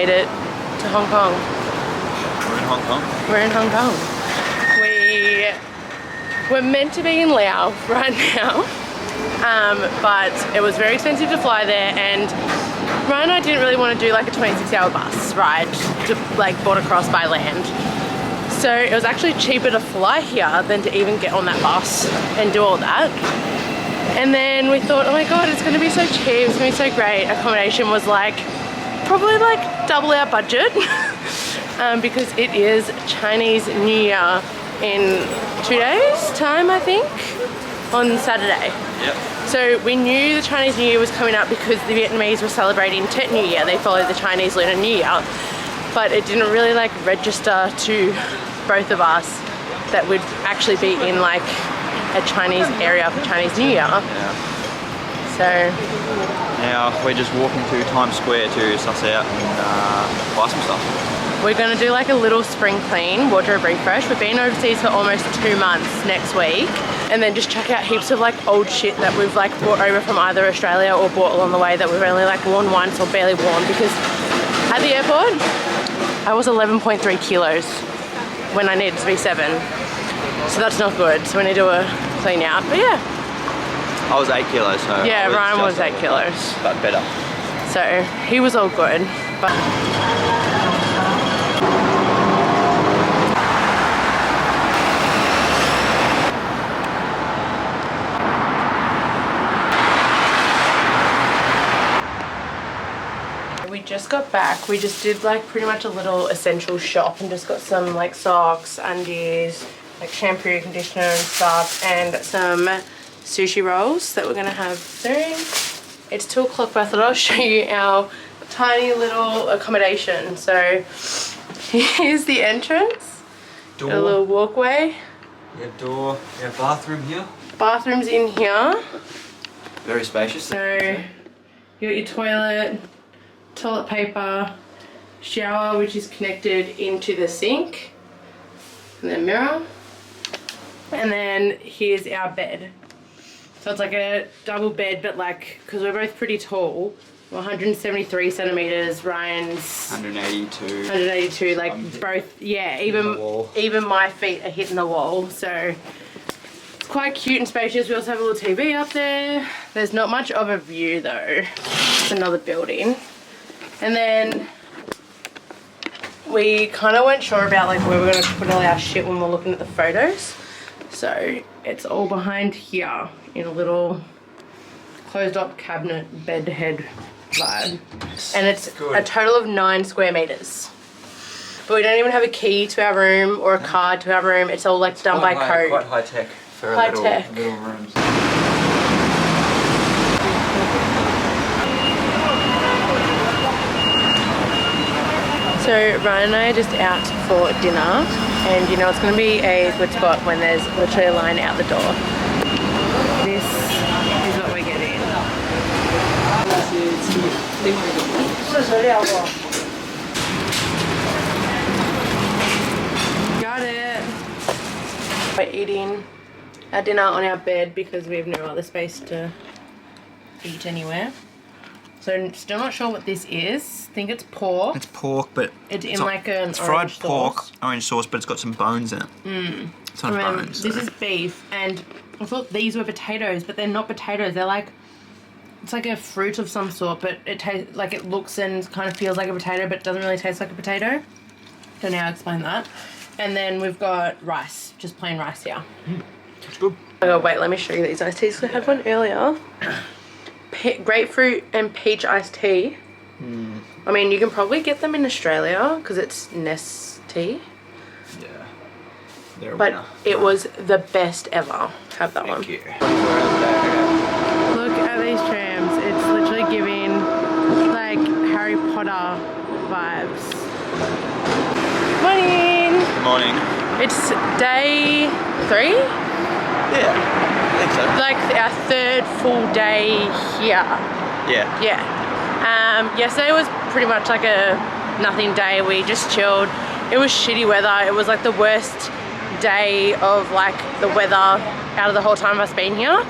made it to Hong Kong. We're in Hong Kong. We're in Hong Kong. We're meant to be in Laos right now, but it was very expensive to fly there, and Ryan and I didn't really want to do like a 26-hour bus ride to like board across by land. So it was actually cheaper to fly here than to even get on that bus and do all that. And then we thought, oh my god, it's going to be so cheap, it's going to be so great. Accommodation was like probably like double our budget because it is Chinese New Year in 2 days time, I think, on Saturday. Yep. So we knew the Chinese New Year was coming up because the Vietnamese were celebrating Tet New Year. They followed the Chinese Lunar New Year, but it didn't really like register to both of us that we'd actually be in like a Chinese area for Chinese New Year. Yeah. So now we're just walking to Times Square to suss out and buy some stuff. we're gonna do like a little spring clean, wardrobe refresh. We've been overseas for almost 2 months next week, and then just check out heaps of like old shit that we've like brought over from either Australia or bought along the way that we've only like worn once or barely worn, because at the airport I was 11.3 kilos when I needed to be 7. So that's not good. So we need to do a clean out. But yeah. I was 8 kilos, so yeah, Ryan was 8 kilos. But better. So he was all good. But we just got back. We just did like pretty much a little essential shop and just got some like socks, undies, like shampoo, conditioner and stuff, and some sushi rolls that we're gonna have soon. It's 2 o'clock, but I thought I'll show you our tiny little accommodation. So here's the entrance. Door. A little walkway. Yeah, door. Yeah, bathroom here. Bathroom's in here. Very spacious. So you got your toilet paper, shower which is connected into the sink, and then mirror. And then here's our bed. So it's like a double bed, but like, because we're both pretty tall, we're 173 centimeters, Ryan's 182, like both, yeah, even my feet are hitting the wall. So it's quite cute and spacious. We also have a little TV up there. There's not much of a view though. It's another building. And then we kind of weren't sure about like where we're going to put all our shit when we're looking at the photos. So it's all behind here in a little closed up cabinet bed head vibe. And it's a total of 9 square meters. But we don't even have a key to our room or a card to our room. It's all like done by code. Quite high tech for little rooms. So Ryan and I are just out for dinner, and you know it's going to be a good spot when there's literally a line out the door. This is what we're getting. Got it. We're eating our dinner on our bed because we have no other space to eat anywhere. So I'm still not sure what this is. I think it's pork. It's pork, but it's in like an it's fried orange pork, sauce. orange sauce, but it's got some bones in it. It's not bones. This is beef, and I thought these were potatoes, but they're not potatoes. They're like, it's like a fruit of some sort, but it tastes like, it looks and kind of feels like a potato, but it doesn't really taste like a potato. Don't know how to explain that. And then we've got rice, just plain rice here. It's good. Oh wait, let me show you these iced teas. I had one earlier. Grapefruit and peach iced tea. I mean, you can probably get them in Australia because it's Nest tea. Yeah. They're a But winner. it was the best ever. Have that one. Thank you. Look at these trams. It's literally giving like Harry Potter vibes. Morning! Good morning. It's day 3? Yeah, I think so. Like our 3rd full day here. Yeah. Yeah. Yesterday was pretty much like a nothing day. We just chilled. It was shitty weather. It was like the worst day of like the weather out of the whole time of us being here.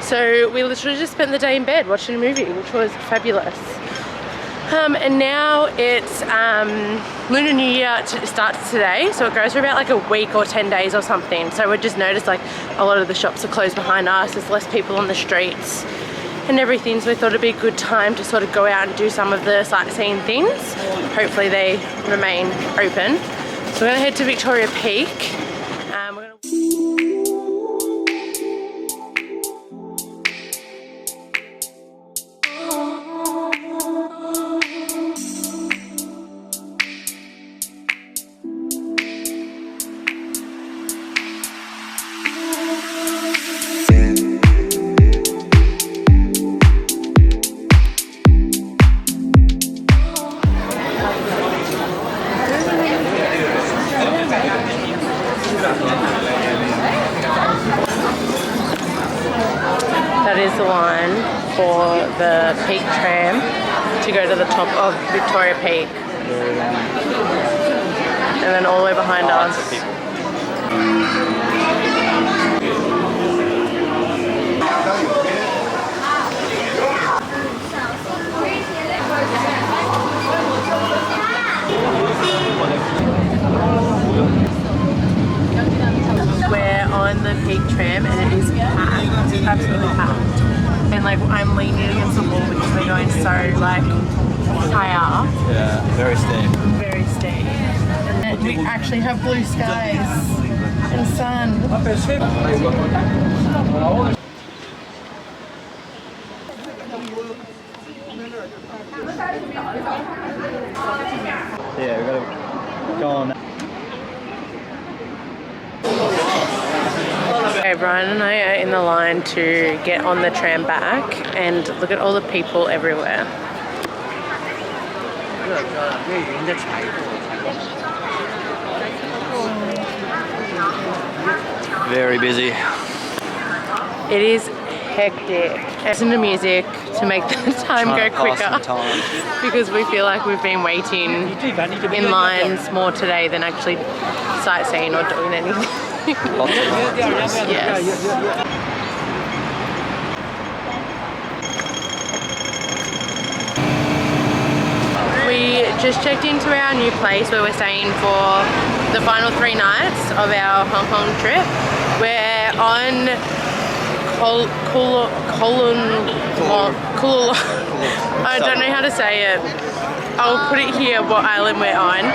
So we literally just spent the day in bed watching a movie, which was fabulous. And now it's Lunar New Year starts today, so it goes for about like a week or 10 days or something. So we just noticed like a lot of the shops are closed behind us, there's less people on the streets and everything, so we thought it'd be a good time to sort of go out and do some of the sightseeing things. Hopefully they remain open. So we're gonna head to Victoria Peak. That is the line for the Peak tram to go to the top of Victoria Peak. And then all the way behind us. We're on the Peak tram and it is packed, absolutely packed. And like I'm leaning against the wall because we're going so like high up. Yeah, very steep. Very steep. And then we actually have blue skies and sun. Yeah, we gotta go on. Okay, Brian and I are in the line to get on the tram back, and look at all the people everywhere. Very busy. It is hectic. Listen to music to make the time go quicker because we feel like we've been waiting in lines more today than actually sightseeing or doing anything. Lots of lines. Yes. We just checked into our new place where we're staying for the final 3 nights of our Hong Kong trip. We're on I don't know how to say it. I'll put it here what island we're on.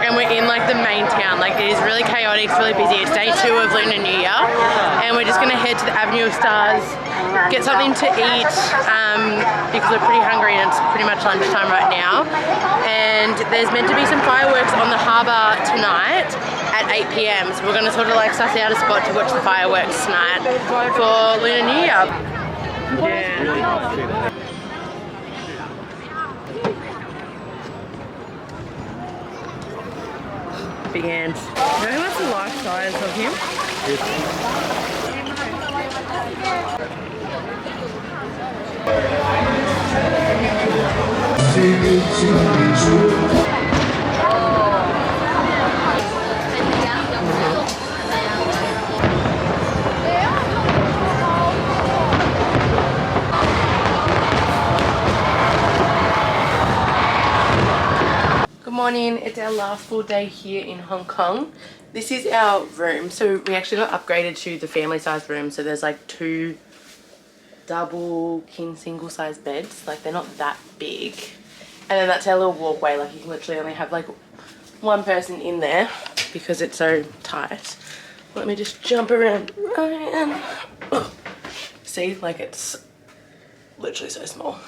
And we're in like the main town. Like it is really chaotic, it's really busy. It's day 2 of Lunar New Year. And we're just gonna head to the Avenue of Stars, get something to eat because we're pretty hungry and it's pretty much lunchtime right now. And there's meant to be some fireworks on the harbour tonight at 8 PM. So we're gonna sort of like suss out a spot to watch the fireworks tonight for Lunar New Year. Yeah. Big ants. You know what's the life size of him? Good morning, it's our last full day here in Hong Kong. This is our room, so we actually got upgraded to the family size room, so there's like 2 double king single size beds, like they're not that big. And then that's our little walkway, like you can literally only have like 1 person in there because it's so tight. Let me just jump around. See, like it's literally so small.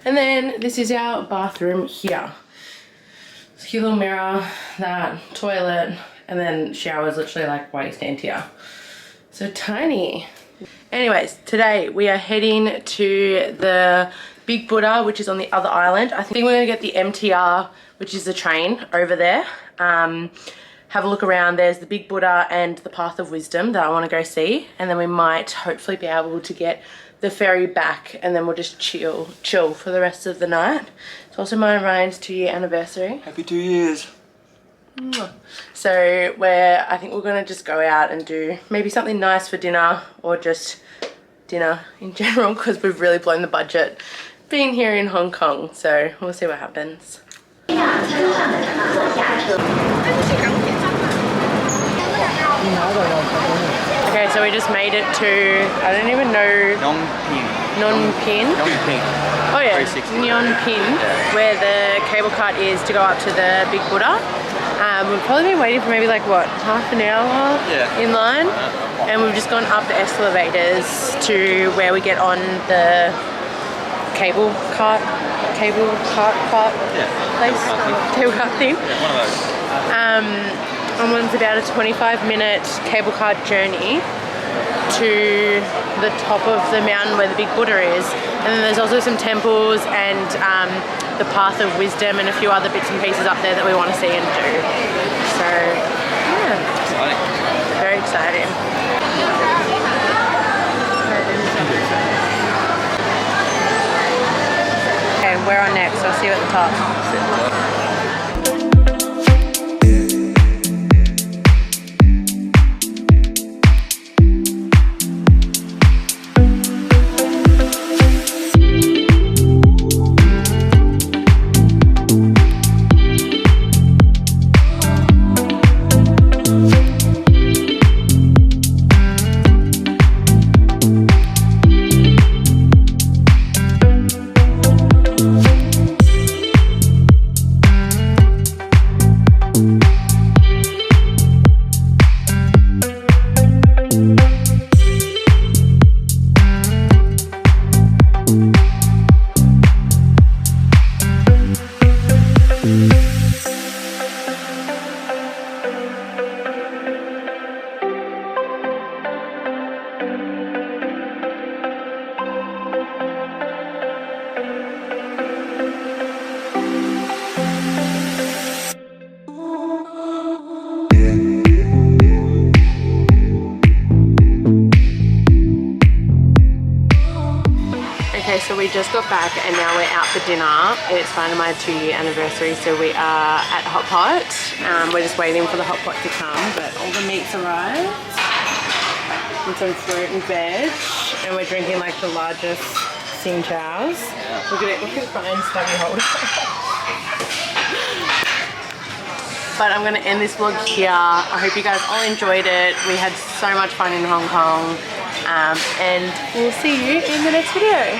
And then this is our bathroom here. Cute little mirror, that toilet, and then shower's literally like where you stand here. So tiny. Anyways, today we are heading to the Big Buddha, which is on the other island. I think we're gonna get the MTR, which is the train over there. Have a look around. There's the Big Buddha and the Path of Wisdom that I want to go see, and then we might hopefully be able to get the ferry back, and then we'll just chill for the rest of the night. It's also mine and Ryan's 2-year anniversary. Happy 2 years. So I think we're gonna just go out and do maybe something nice for dinner, or just dinner in general, because we've really blown the budget been here in Hong Kong, so we'll see what happens. Okay, so we just made it to, I don't even know. Nonpin. Oh yeah, Nonpin, where the cable cart is to go up to the Big Buddha. We've probably been waiting for maybe like what, half an hour in line, and we've just gone up the escalators to where we get on the cable cart place, cable cart thing. Yeah, one of those. And one's about a 25-minute cable cart journey to the top of the mountain where the Big Buddha is, and then there's also some temples and the Path of Wisdom and a few other bits and pieces up there that we want to see and do. So yeah, Exciting. very exciting. Okay, we're on next. I'll see you at the top. So we just got back and now we're out for dinner. It's my 2-year anniversary, so we are at Hot Pot. We're just waiting for the Hot Pot to come, but all the meats arrived and some fruit and veg, and we're drinking like the largest Sing Chows. Look at it, look at Brian's stubby holder. But I'm going to end this vlog here. I hope you guys all enjoyed it. We had so much fun in Hong Kong, and we'll see you in the next video.